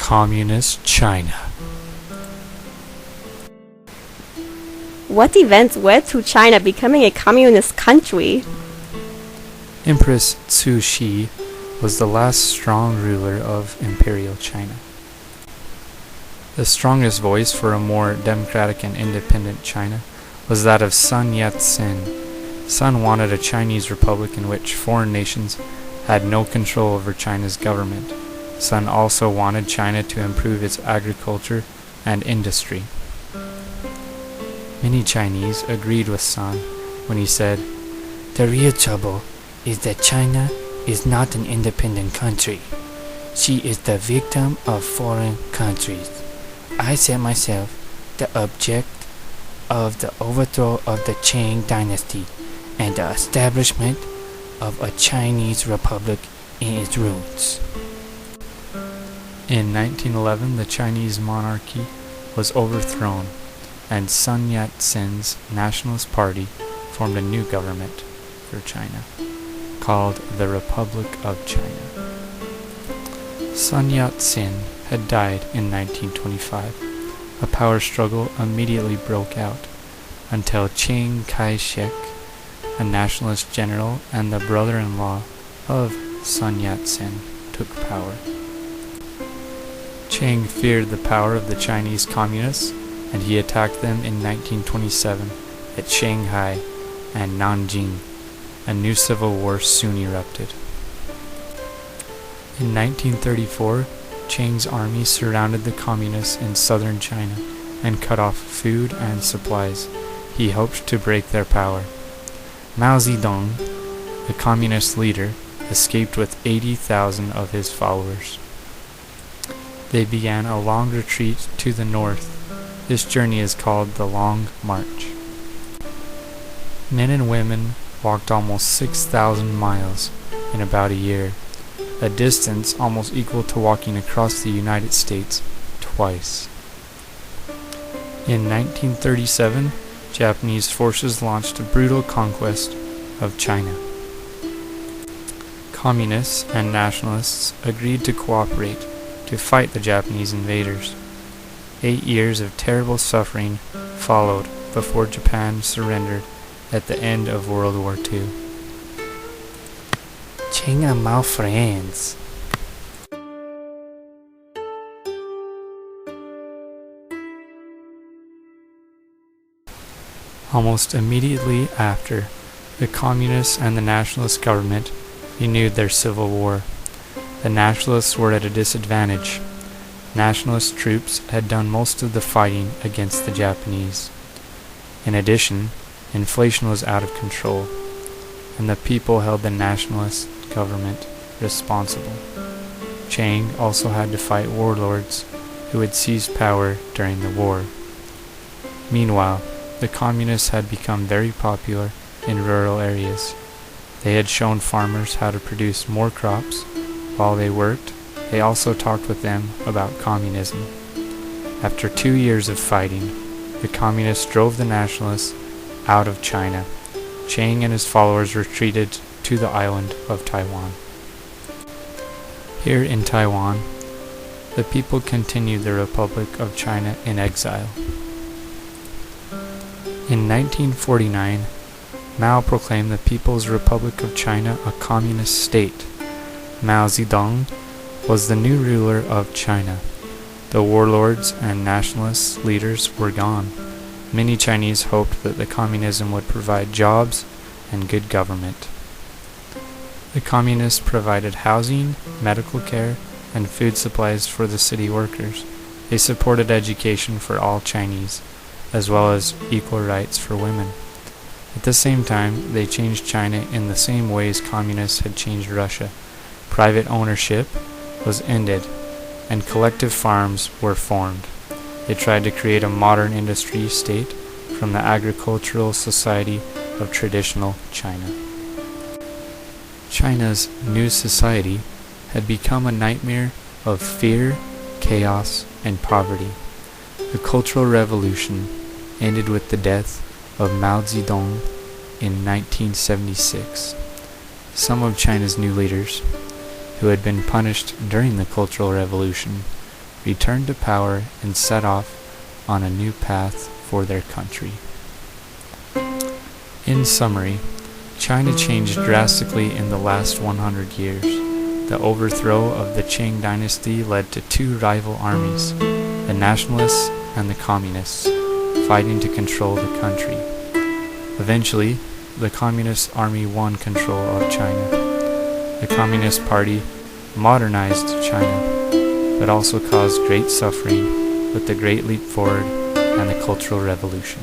Communist China. What events led to China becoming a communist country? Empress Cixi was the last strong ruler of Imperial China. The strongest voice for a more democratic and independent China was that of Sun Yat-sen. Sun wanted a Chinese republic in which foreign nations had no control over China's government. Sun also wanted China to improve its agriculture and industry. Many Chinese agreed with Sun when he said, "The real trouble is that China is not an independent country. She is the victim of foreign countries. I set myself the object of the overthrow of the Qing dynasty and the establishment of a Chinese republic in its roots." In 1911, the Chinese monarchy was overthrown, and Sun Yat-sen's Nationalist Party formed a new government for China, called the Republic of China. Sun Yat-sen had died in 1925. A power struggle immediately broke out until Chiang Kai-shek, a nationalist general and the brother-in-law of Sun Yat-sen, took power. Chiang feared the power of the Chinese communists, and he attacked them in 1927 at Shanghai and Nanjing. A new civil war soon erupted. In 1934, Chiang's army surrounded the communists in southern China and cut off food and supplies. He hoped to break their power. Mao Zedong, the communist leader, escaped with 80,000 of his followers. They began a long retreat to the north. This journey is called the Long March. Men and women walked almost 6,000 miles in about a year, a distance almost equal to walking across the United States twice. In 1937, Japanese forces launched a brutal conquest of China. Communists and nationalists agreed to cooperate to fight the Japanese invaders. 8 years of terrible suffering followed before Japan surrendered at the end of World War II. Ching and Mao friends. Almost immediately after, the Communists and the Nationalist government renewed their civil war. The Nationalists were at a disadvantage. Nationalist troops had done most of the fighting against the Japanese. In addition, inflation was out of control, and the people held the nationalist government responsible. Chiang also had to fight warlords who had seized power during the war. Meanwhile, the communists had become very popular in rural areas. They had shown farmers how to produce more crops. While they worked, they also talked with them about communism. After 2 years of fighting, the communists drove the nationalists out of China. Chiang and his followers retreated to the island of Taiwan. Here in Taiwan, the people continued the Republic of China in exile. In 1949, Mao proclaimed the People's Republic of China a communist state. Mao Zedong was the new ruler of China. The warlords and nationalist leaders were gone. Many Chinese hoped that the communism would provide jobs and good government. The communists provided housing, medical care, and food supplies for the city workers. They supported education for all Chinese, as well as equal rights for women. At the same time, they changed China in the same ways communists had changed Russia. Private ownership was ended, and collective farms were formed. They tried to create a modern industry state from the agricultural society of traditional China. China's new society had become a nightmare of fear, chaos, and poverty. The Cultural Revolution ended with the death of Mao Zedong in 1976. Some of China's new leaders, who had been punished during the Cultural Revolution, returned to power and set off on a new path for their country. In summary, China changed drastically in the last 100 years. The overthrow of the Qing dynasty led to two rival armies, the nationalists and the communists, fighting to control the country. Eventually, the Communist Army won control of China. The Communist Party modernized China, but also caused great suffering with the Great Leap Forward and the Cultural Revolution.